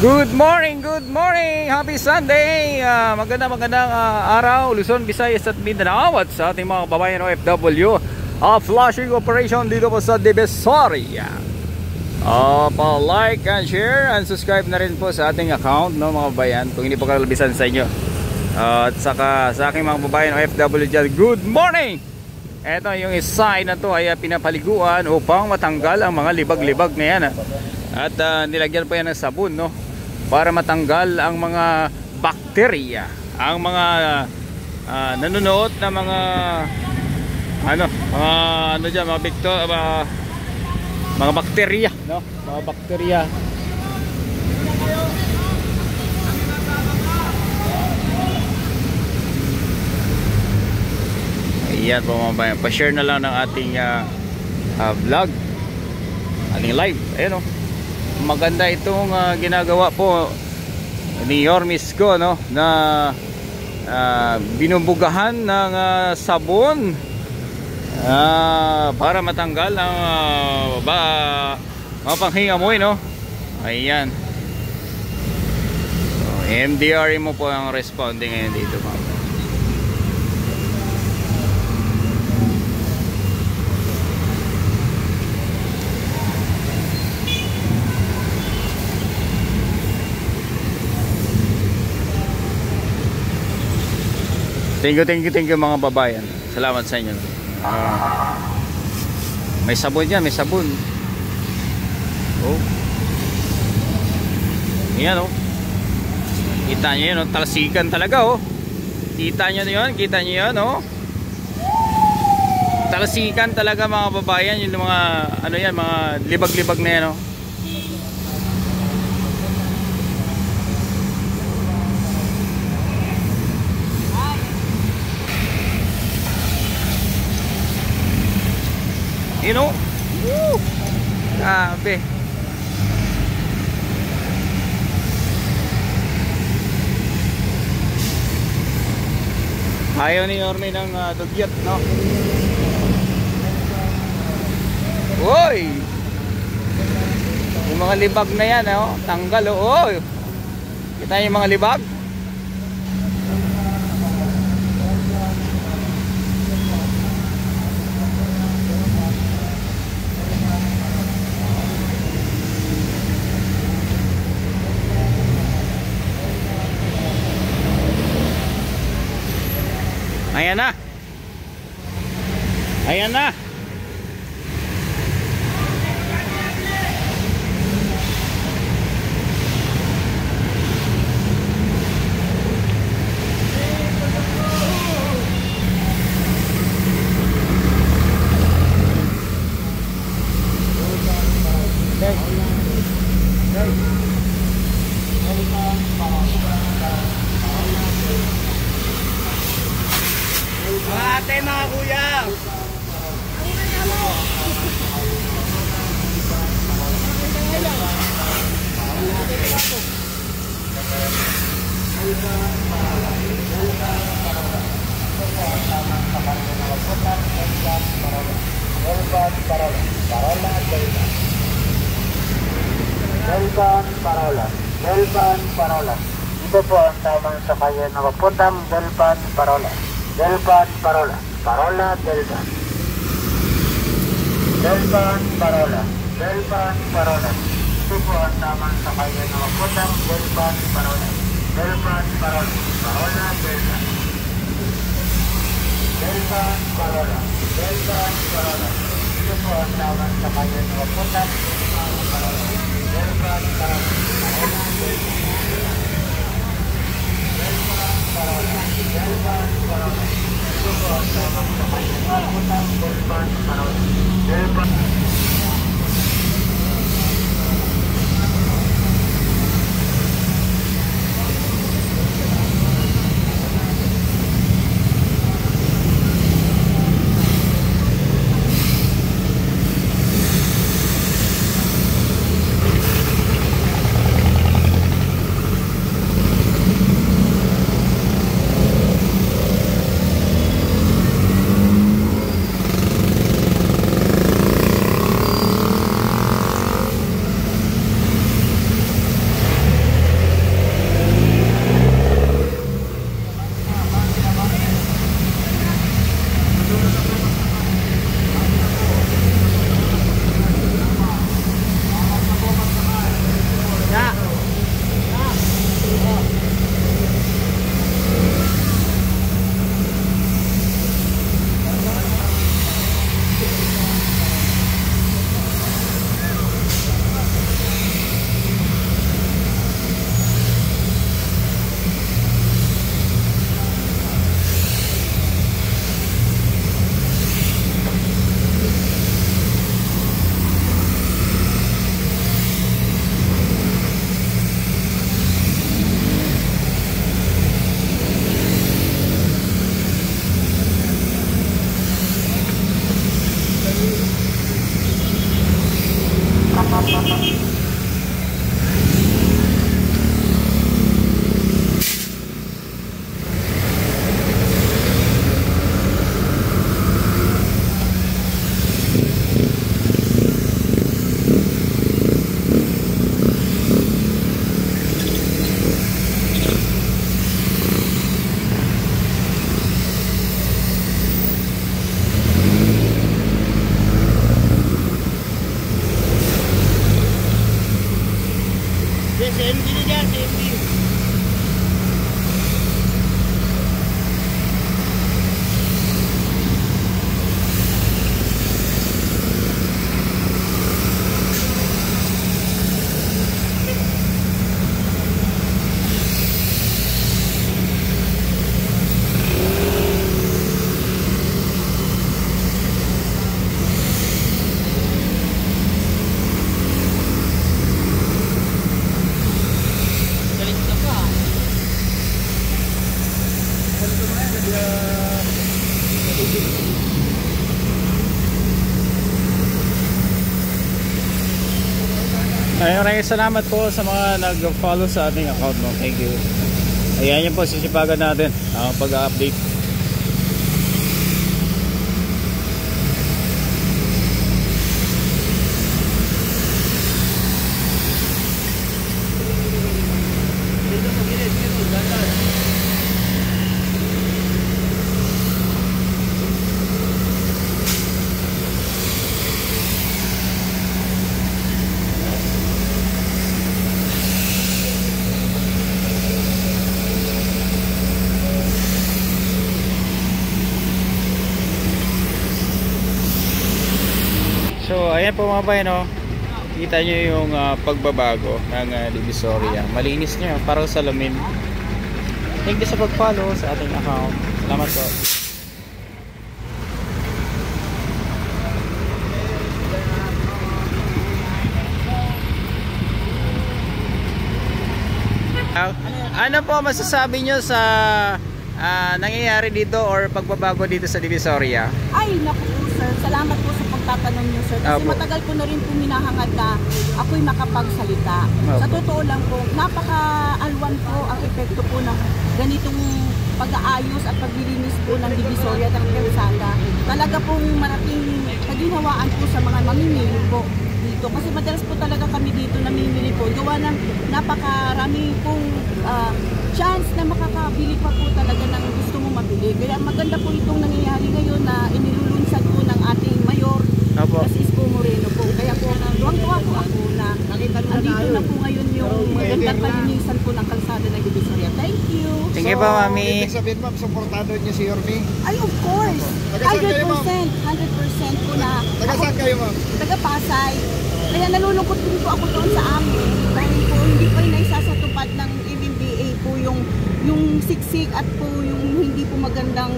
Good morning, happy Sunday. Magandang araw, Luzon, Visayas at Mindanao at sa ating mga kababayan OFW. Flashing operation dito po sa Divisoria. Pa-like and share and subscribe na rin po sa ating account, no, mga kababayan, kung hindi po kalalabisan sa inyo. At saka sa aking mga kababayan OFW dyan, good morning. Ito yung sign na to ay pinapaliguan upang matanggal ang mga libag-libag na yan. At nilagyan pa yan ng sabon, no, para matanggal ang mga bakterya, ang mga nanonood na mga dyan, mga bakterya, no, mga bakterya. Ayan po mga bayan, pa-share na lang ng ating vlog, ating live. Ayan, no, maganda itong ginagawa po ni Yormis ko, no, na binubugahan ng sabon para matanggal ang mga panghingamoy, no. Ayan, so, MDRE mo po ang responding ngayon dito, mga. Thank you mga babayan. Salamat sa inyo. May sabon yan, may sabon. Oh. Yan, oh. Kita nyo yun, oh. Talsikan talaga, oh. Kita nyo yun, oh. Talsikan talaga mga babayan. Yung mga, mga libag-libag na yan, oh. You know? Woo! Grabe. Ayaw ni Yorme ng dugyot, no? Uy! Yung mga libag na yan, oh. Tanggal, oh. Kita yung mga libag? Ayan na. Ayan na. Ate mga kuya. Delban Parola. Ito po ang tamang sakayan na papuntang Delban Parola. Delban Parola. Parola Delban. Delban Parola. Delban Parola. Ito po ang tamang sakayan na papuntang Delban Parola. Delban Parola. Parola Delban. Delban Parola. Delban Parola. Ito po ang tamang sakayan na papuntang Delban Parola. Delban Parola. Parola Delban. Delban Parola. Delban Parola. Ito po ang tamang sakayan na papuntang Delban Parola. Delban. CMD na dyan, CMD. Maraming salamat po sa mga nag-follow sa ating account, no? Thank you. Ayan yun po, sisipagan natin ang pag-update. So ayan po mga bayan, no? Kita nyo yung pagbabago ng Divisoria. Malinis nyo, parang salamin. Thank you sa pag-follow sa ating account. Salamat po. Ano po masasabi nyo sa nangyayari dito or pagbabago dito sa Divisoria? Ay, naku po sir. Salamat po sa pagtatanong niyo sir. Kasi matagal ko na rin po minahangad na ako'y makapagsalita. Sa totoo lang po, napaka-alwan po ang epekto po ng ganitong pag-aayos at paglilinis po ng Divisoria ng Kalsada. Talaga pong malaking kaginhawaan po sa mga mamimili po dito. Kasi madalas po talaga kami dito namimili po. Gawa ng napakarami pong chance na makakabili pa po talaga ng gusto mo mabili. Kaya maganda po itong nangyayari ngayon na inilulunsad po ng ating mayor, si Isko Moreno po. Kaya po tuwang-tuwa po ako na andito na po ngayon yung magandang palinisan po ng kalsada ng Divisoria. Thank you. Thank you po, Mami. Ibig sabihin ma'am, supportado niyo si Yorme? Ay, of course. 100% po na. Taga saan kayo ma'am? Taga Pasay. Kaya nalulungkot din po ako doon sa amin. Dahil po hindi pa rin naisasatupad ng MMDA po yung siksik at po yung hindi po magandang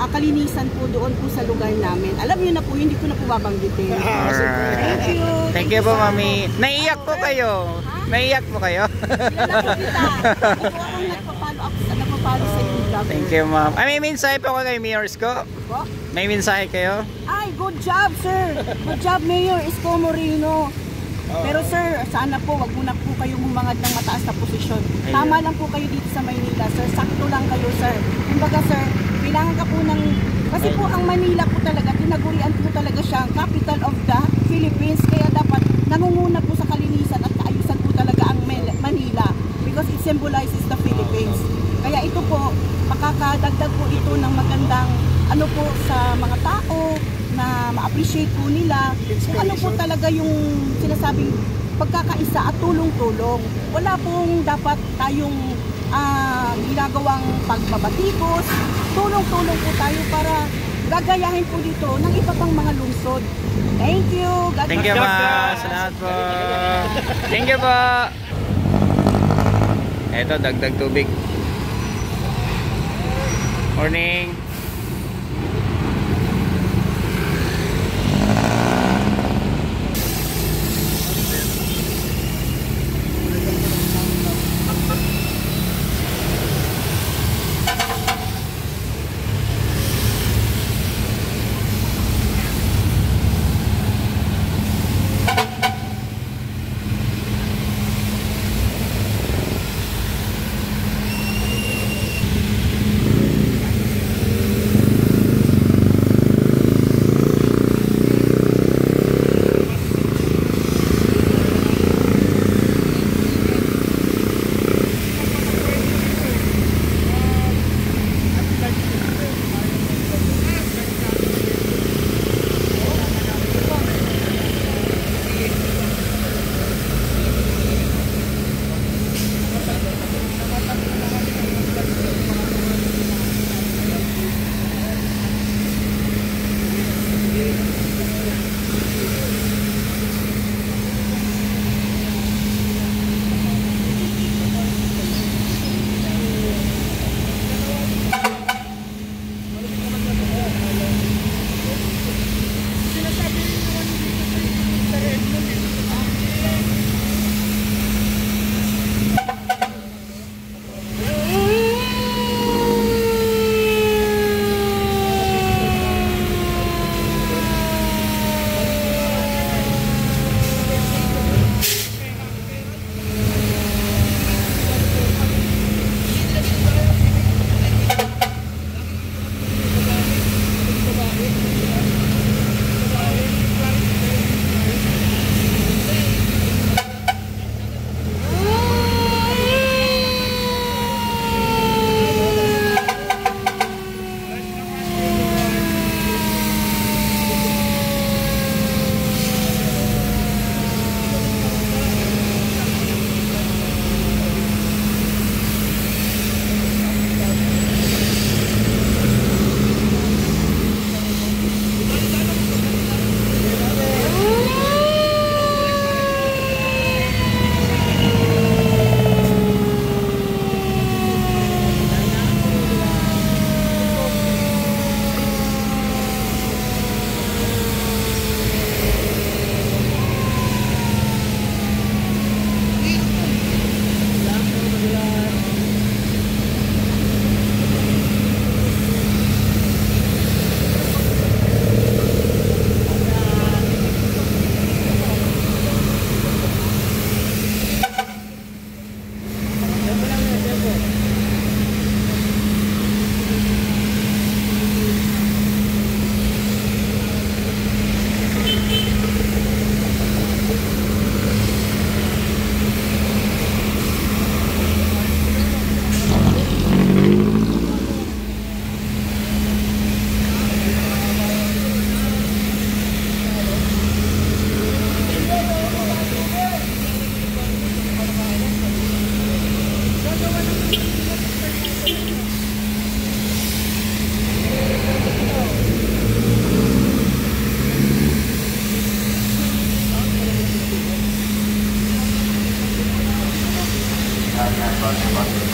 kalinisan po doon po sa lugar namin. Alam niyo na po, hindi ko na po babanggitin. Thank you. Thank you po, Mami. Naiyak po kayo. Naiyak po kayo. Kilala ko kita. Ako ang nagpapalo sa yung vlog. Thank you, ma'am. May mensahe po ko kay Mayor Isko. May mensahe kayo? Ay, good job, sir. Good job, Mayor Isko Moreno. Pero sir, sana po wag muna po kayong humangad ng mataas na posisyon. Tama lang po kayo dito sa Maynila, sir. Sakto lang kayo, sir. Kumbaga, sir, kailangan ka po ng... Kasi po ang Manila po talaga, tinagurian po talaga siya ang capital of the Philippines. Kaya dapat nangunguna po sa kalinisan at kaayusan po talaga ang Manila because it symbolizes the Philippines. Kaya ito po, makakadagdag po ito ng magandang ano po sa mga tao na ma-appreciate po nila kung ano po talaga yung sinasabing pagkakaisa at tulong-tulong. Wala pong dapat tayong ginagawang pagbabatikos. Tulong-tulong po tayo para gagayahin po dito ng iba pang mga lungsod. Thank you. God Thank you, ma. Salamat po. Thank you po. Eto, dagdag tubig. Morning. Department